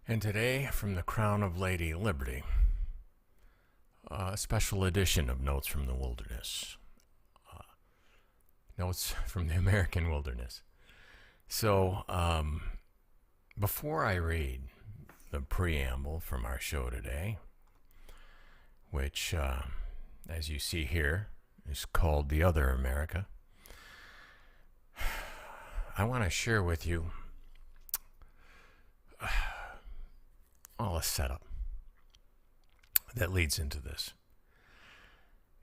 And today, from the crown of Lady Liberty, a special edition of Notes from the Wilderness. Notes from the American Wilderness. So, before I read the preamble from our show today, which, as you see here, is called The Other America, I want to share with you all a setup that leads into this.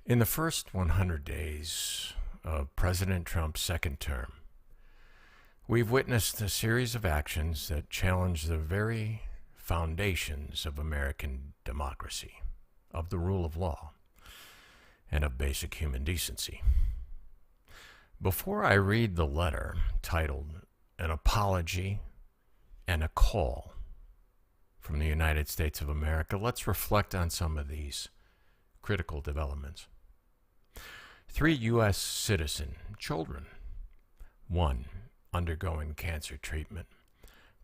In the first 100 days of President Trump's second term, we've witnessed a series of actions that challenge the very foundations of American democracy, of the rule of law, and of basic human decency. Before I read the letter titled An Apology and a Call from the United States of America, let's reflect on some of these critical developments. 3 U.S. citizen children, one undergoing cancer treatment,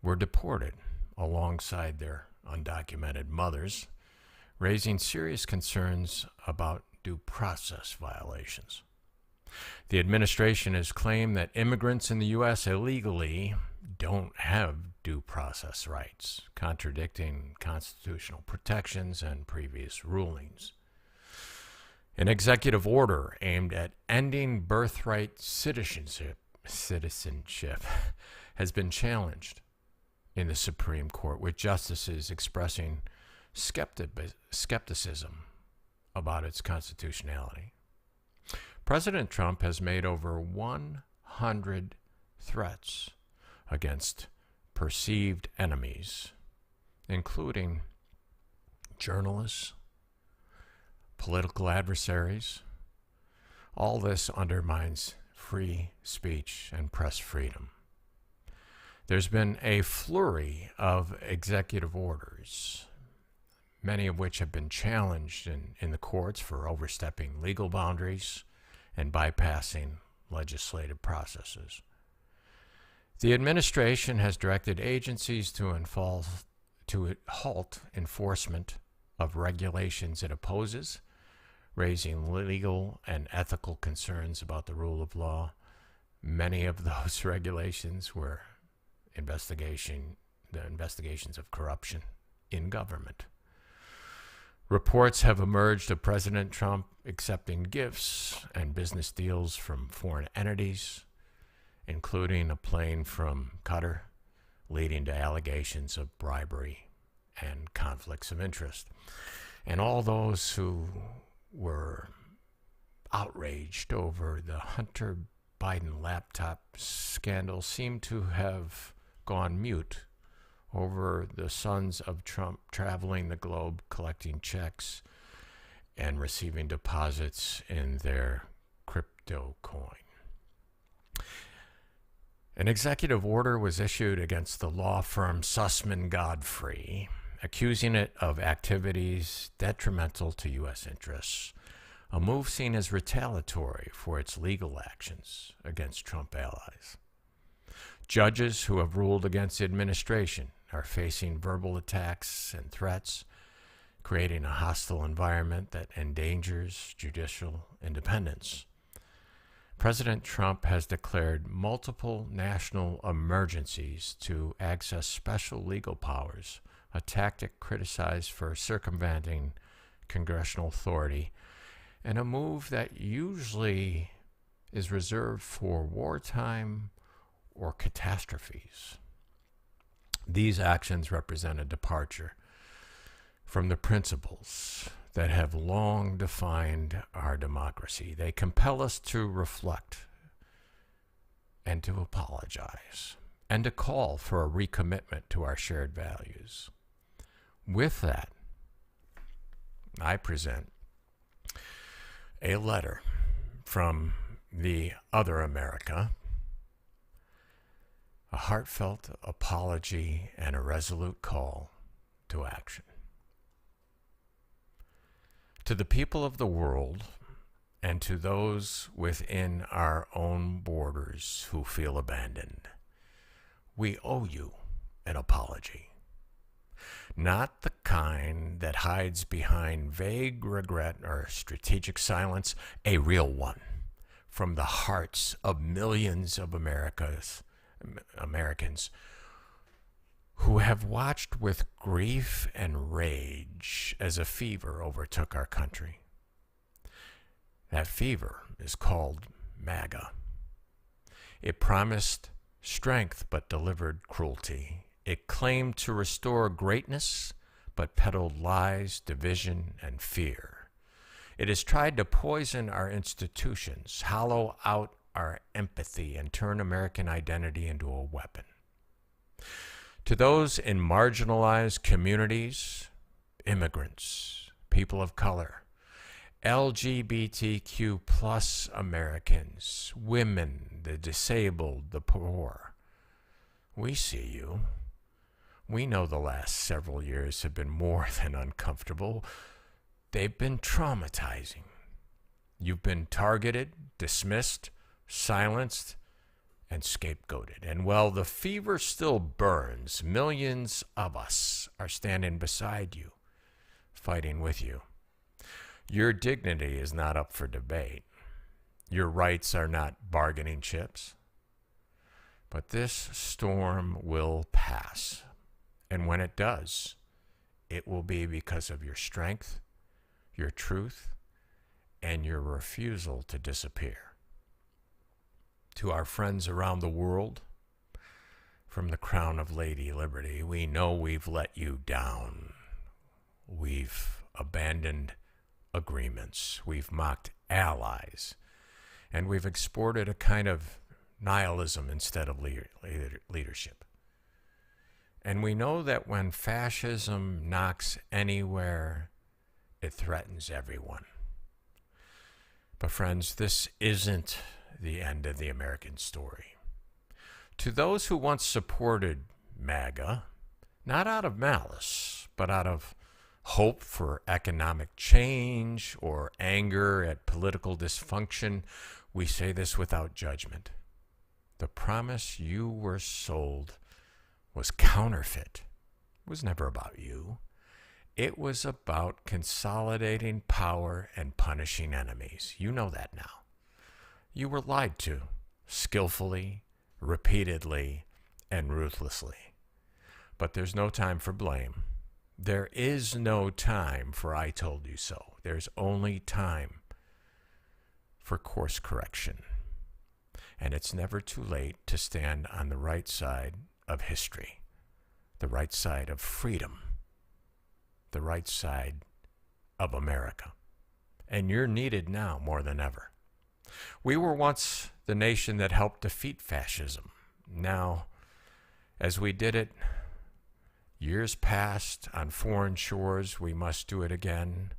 were deported alongside their undocumented mothers, raising serious concerns about due process violations. The administration has claimed that immigrants in the U.S. illegally don't have due process rights, contradicting constitutional protections and previous rulings. An executive order aimed at ending birthright citizenship has been challenged in the Supreme Court, with justices expressing skepticism about its constitutionality. President Trump has made over 100 threats against perceived enemies, including journalists, political adversaries. All this undermines free speech and press freedom. There's been a flurry of executive orders, many of which have been challenged in the courts for overstepping legal boundaries and bypassing legislative processes. The administration has directed agencies to halt enforcement of regulations it opposes, raising legal and ethical concerns about the rule of law. Many of those regulations were investigations of corruption in government. Reports have emerged of President Trump accepting gifts and business deals from foreign entities, including a plane from Qatar, leading to allegations of bribery and conflicts of interest. And all those who were outraged over the Hunter Biden laptop scandal seem to have gone mute over the sons of Trump traveling the globe, collecting checks and receiving deposits in their crypto coin. An executive order was issued against the law firm Sussman Godfrey, accusing it of activities detrimental to U.S. interests, a move seen as retaliatory for its legal actions against Trump allies. Judges who have ruled against the administration are facing verbal attacks and threats, creating a hostile environment that endangers judicial independence. President Trump has declared multiple national emergencies to access special legal powers, a tactic criticized for circumventing congressional authority, and a move that usually is reserved for wartime or catastrophes. These actions represent a departure from the principles that have long defined our democracy. They compel us to reflect and to apologize and to call for a recommitment to our shared values. With that, I present a letter from the Other America, a heartfelt apology and a resolute call to action. To the people of the world and to those within our own borders who feel abandoned, we owe you an apology. not the kind that hides behind vague regret or strategic silence, a real one from the hearts of millions of Americans who have watched with grief and rage as a fever overtook our country. That fever is called MAGA. It promised strength but delivered cruelty. It claimed to restore greatness but peddled lies, division, and fear. It has tried to poison our institutions, hollow out our empathy, and turn American identity into a weapon. To those in marginalized communities, immigrants, people of color, LGBTQ plus Americans, women, the disabled, the poor, we see you. We know the last several years have been more than uncomfortable. They've been traumatizing. You've been targeted, dismissed, silenced, and scapegoated. And while the fever still burns, millions of us are standing beside you, fighting with you. Your dignity is not up for debate. Your rights are not bargaining chips. But this storm will pass. And when it does, it will be because of your strength, your truth, and your refusal to disappear. To our friends around the world, from the crown of Lady Liberty, we know we've let you down. We've abandoned agreements. We've mocked allies. And we've exported a kind of nihilism instead of leadership. And we know that when fascism knocks anywhere, it threatens everyone. But friends, this isn't the end of the American story. To those who once supported MAGA, not out of malice, but out of hope for economic change or anger at political dysfunction, we say this without judgment. The promise you were sold was counterfeit. It was never about you. It was about consolidating power and punishing enemies. You know that now. You were lied to, skillfully, repeatedly, and ruthlessly. But there's no time for blame. There is no time for I told you so. There's only time for course correction. And it's never too late to stand on the right side of history, the right side of freedom, the right side of America. And you're needed now more than ever. We were once the nation that helped defeat fascism. Now, as we did it years past on foreign shores, we must do it again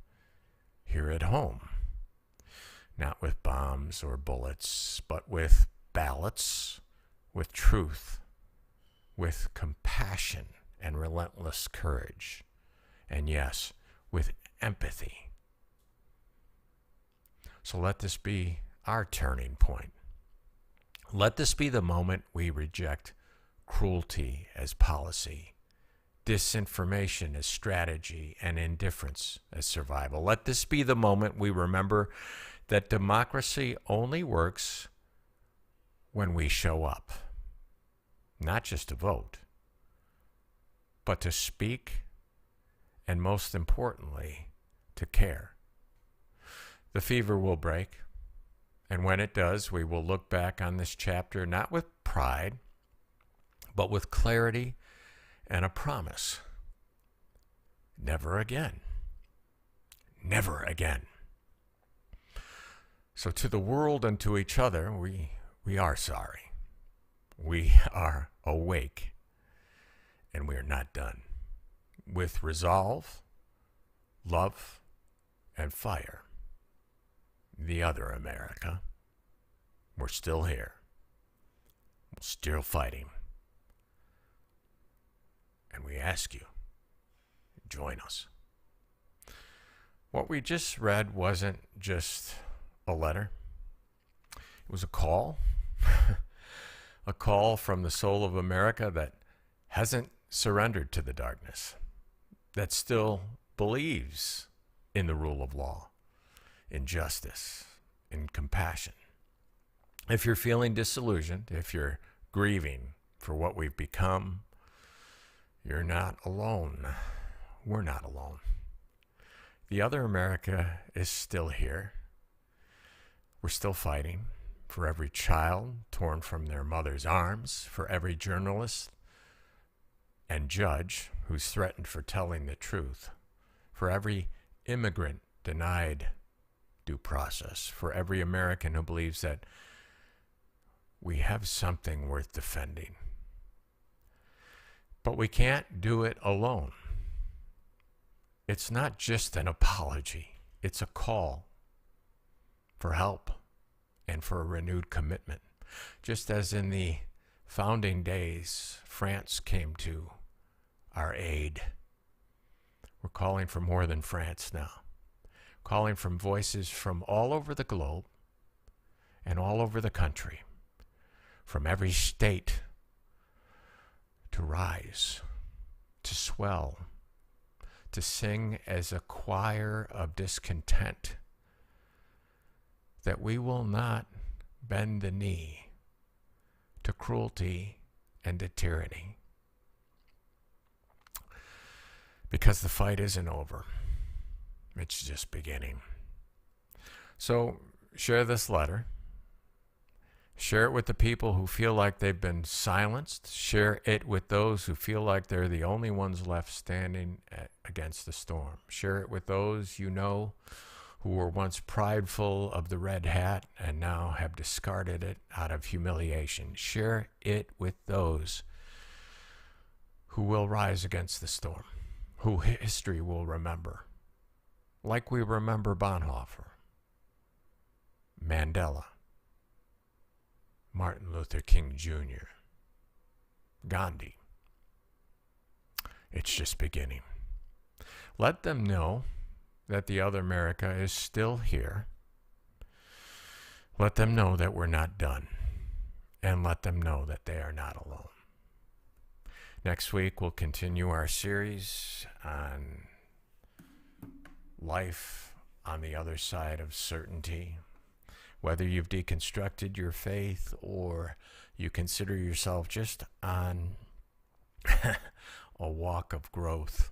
here at home. Not with bombs or bullets, but with ballots, with truth, with compassion and relentless courage. And yes, with empathy. So let this be our turning point. Let this be the moment we reject cruelty as policy, disinformation as strategy, and indifference as survival. Let this be the moment we remember that democracy only works when we show up, not just to vote, but to speak, and most importantly, to care. The fever will break, and when it does, we will look back on this chapter not with pride, but with clarity and a promise. Never again. Never again. So to the world and to each other, we are sorry. We are awake, and we are not done. With resolve, love, and fire. The other America. We're still here. We're still fighting. And we ask you, join us. What we just read wasn't just a letter. It was a call. A call from the soul of America that hasn't surrendered to the darkness. that still believes in the rule of law, in justice, in compassion. If you're feeling disillusioned, if you're grieving for what we've become, you're not alone. We're not alone. The other America is still here. We're still fighting for every child torn from their mother's arms, for every journalist and judge who's threatened for telling the truth, for every immigrant denied due process, for every American who believes that we have something worth defending. But we can't do it alone. It's not just an apology. It's a call for help and for a renewed commitment. Just as in the founding days, France came to our aid. We're calling for more than France now. Calling from voices from all over the globe and all over the country, from every state, to rise, to swell, to sing as a choir of discontent, that we will not bend the knee to cruelty and to tyranny. Because the fight isn't over. It's just beginning. So share this letter. Share it with the people who feel like they've been silenced. Share it with those who feel like they're the only ones left standing against the storm. Share it with those you know who were once prideful of the red hat and now have discarded it out of humiliation. Share it with those who will rise against the storm, who history will remember, like we remember Bonhoeffer, Mandela, Martin Luther King Jr., Gandhi. It's just beginning. Let them know that the other America is still here. Let them know that we're not done. And let them know that they are not alone. Next week, we'll continue our series on life on the other side of certainty. Whether you've deconstructed your faith or you consider yourself just on a walk of growth.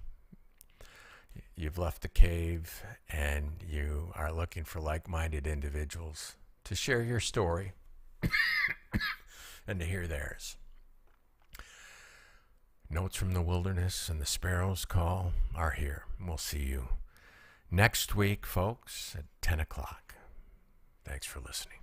You've left the cave and you are looking for like-minded individuals to share your story and to hear theirs. Notes from the Wilderness and the Sparrow's Call are here. We'll see you next week, folks, at 10 o'clock. Thanks for listening.